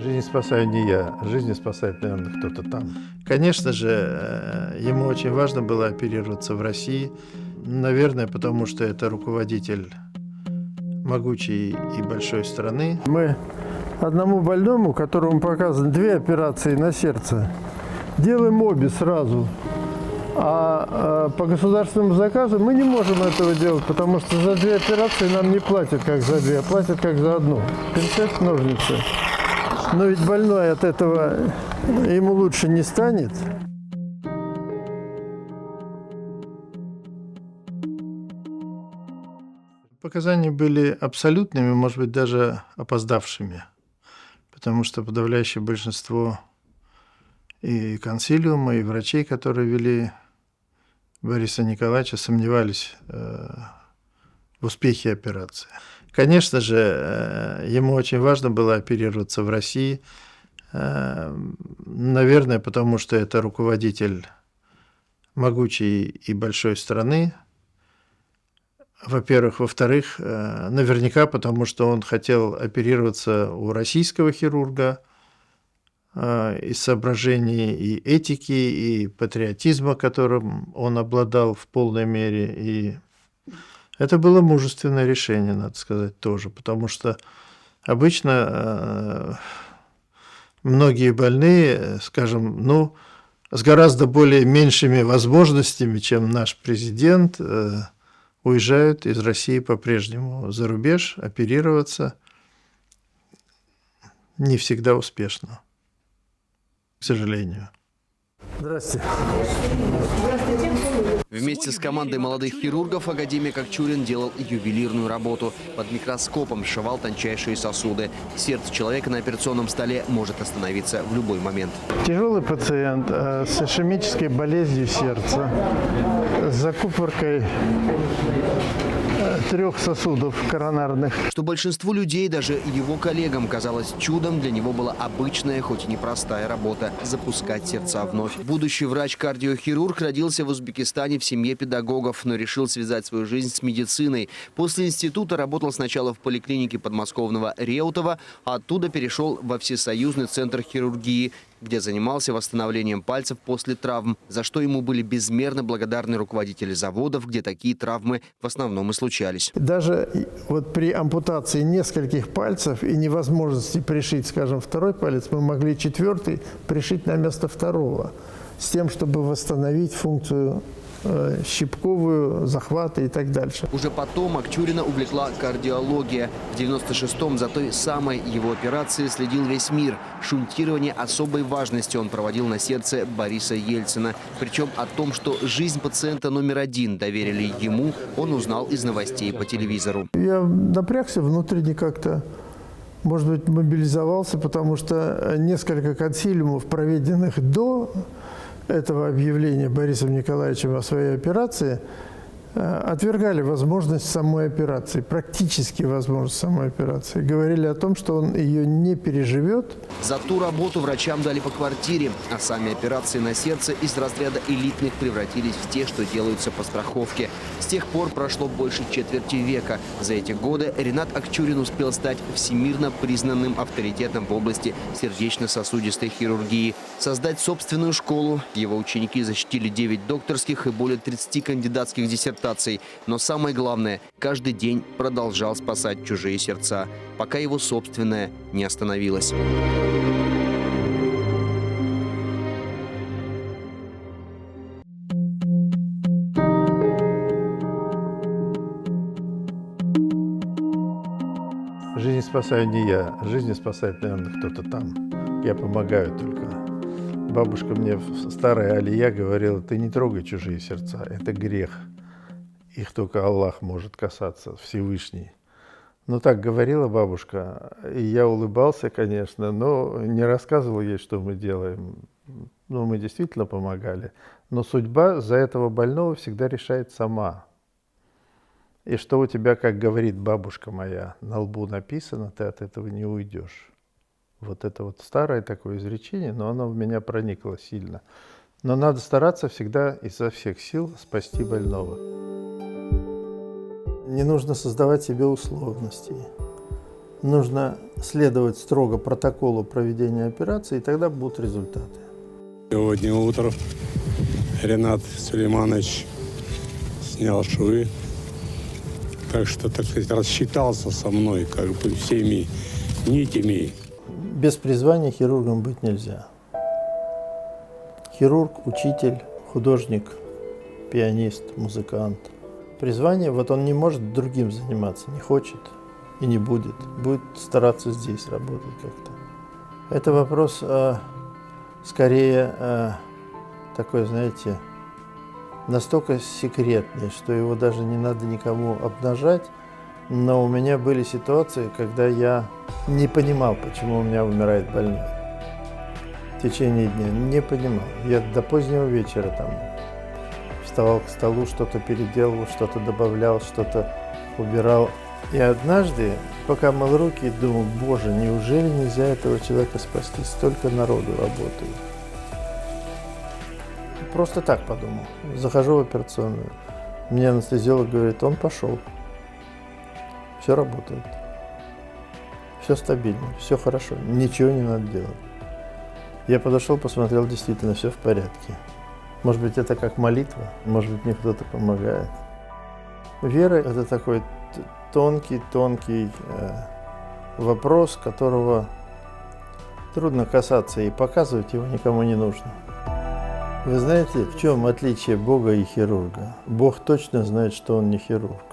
Жизнь спасаю не я, жизнь спасает, наверное, кто-то там. Конечно же, ему очень важно было оперироваться в России. Наверное, потому что это руководитель могучей и большой страны. Мы одному больному, которому показаны 2 операции на сердце, делаем обе сразу. А по государственному заказу мы не можем этого делать, потому что за 2 операции нам не платят как за 2, а платят как за одну. Пинцет, ножницы. Но ведь больной от этого ему лучше не станет. Показания были абсолютными, может быть, даже опоздавшими, потому что подавляющее большинство и консилиума, и врачей, которые вели Бориса Николаевича, сомневались в успехе операции. Конечно же, ему очень важно было оперироваться в России, наверное, потому что это руководитель могучей и большой страны, во-первых. Во-вторых, наверняка потому, что он хотел оперироваться у российского хирурга из соображений и этики, и патриотизма, которым он обладал в полной мере. И это было мужественное решение, надо сказать, тоже, потому что обычно многие больные, скажем, с гораздо более меньшими возможностями, чем наш президент, уезжают из России по-прежнему за рубеж оперироваться, не всегда успешно, к сожалению. Здравствуйте. Вместе с командой молодых хирургов академик Акчурин делал ювелирную работу. Под микроскопом сшивал тончайшие сосуды. Сердце человека на операционном столе может остановиться в любой момент. Тяжелый пациент с ишемической болезнью сердца, с закупоркой 3 сосудов коронарных. Что большинству людей, даже его коллегам, казалось чудом, для него была обычная, хоть и непростая работа – запускать сердца вновь. Будущий врач-кардиохирург родился в Узбекистане в семье педагогов, но решил связать свою жизнь с медициной. После института работал сначала в поликлинике подмосковного Реутова, а оттуда перешел во Всесоюзный центр хирургии, где занимался восстановлением пальцев после травм, за что ему были безмерно благодарны руководители заводов, где такие травмы в основном и случались. Даже вот при ампутации нескольких пальцев и невозможности пришить, скажем, 2-й палец, мы могли 4-й пришить на место 2-го, с тем, чтобы восстановить функцию щипковую, захваты и так дальше. Уже потом Акчурина увлекла кардиология. В 96-м за той самой его операцией следил весь мир. Шунтирование особой важности он проводил на сердце Бориса Ельцина. Причем о том, что жизнь пациента номер 1 доверили ему, он узнал из новостей по телевизору. Я напрягся внутренне как-то, может быть, мобилизовался, потому что несколько консилиумов, проведенных до этого объявления Борисом Николаевичем о своей операции, отвергали возможность самой операции, практически возможность самой операции. Говорили о том, что он ее не переживет. За ту работу врачам дали по квартире, а сами операции на сердце из разряда элитных превратились в те, что делаются по страховке. С тех пор прошло больше четверти века. За эти годы Ринат Акчурин успел стать всемирно признанным авторитетом в области сердечно-сосудистой хирургии. Создать собственную школу. Его ученики защитили 9 докторских и более 30 кандидатских диссертаций. Но самое главное, каждый день продолжал спасать чужие сердца, пока его собственное не остановилось. Жизнь спасаю не я, жизнь спасает, наверное, кто-то там. Я помогаю только. Бабушка мне, старая Алия, говорила: ты не трогай чужие сердца, это грех. Их только Аллах может касаться, Всевышний. Ну, так говорила бабушка, и я улыбался, конечно, но не рассказывал ей, что мы делаем. Ну, мы действительно помогали. Но судьба за этого больного всегда решает сама. И что у тебя, как говорит бабушка моя, на лбу написано, ты от этого не уйдешь. Вот это вот старое такое изречение, но оно в меня проникло сильно. Но надо стараться всегда изо всех сил спасти больного. Не нужно создавать себе условностей. Нужно следовать строго протоколу проведения операции, и тогда будут результаты. Сегодня утром Ренат Сулейманович снял швы. Так что, так сказать, рассчитался со мной как бы всеми нитями. Без призвания хирургом быть нельзя. Хирург, учитель, художник, пианист, музыкант. Призвание, вот он не может другим заниматься, не хочет и не будет. Будет стараться здесь работать как-то. Это вопрос скорее такой, знаете, настолько секретный, что его даже не надо никому обнажать. Но у меня были ситуации, когда я не понимал, почему у меня умирает больной. В течение дня не понимал. Я до позднего вечера там вставал к столу, что-то переделывал, что-то добавлял, что-то убирал. И однажды, пока мыл руки, думал, боже, неужели нельзя этого человека спасти? Столько народу работает. Просто так подумал. Захожу в операционную. Мне анестезиолог говорит, он пошел. Все работает. Все стабильно, все хорошо. Ничего не надо делать. Я подошел, посмотрел, действительно все в порядке. Может быть, это как молитва, может быть, мне кто-то помогает. Вера – это такой тонкий вопрос, которого трудно касаться, и показывать его никому не нужно. Вы знаете, в чем отличие Бога и хирурга? Бог точно знает, что он не хирург.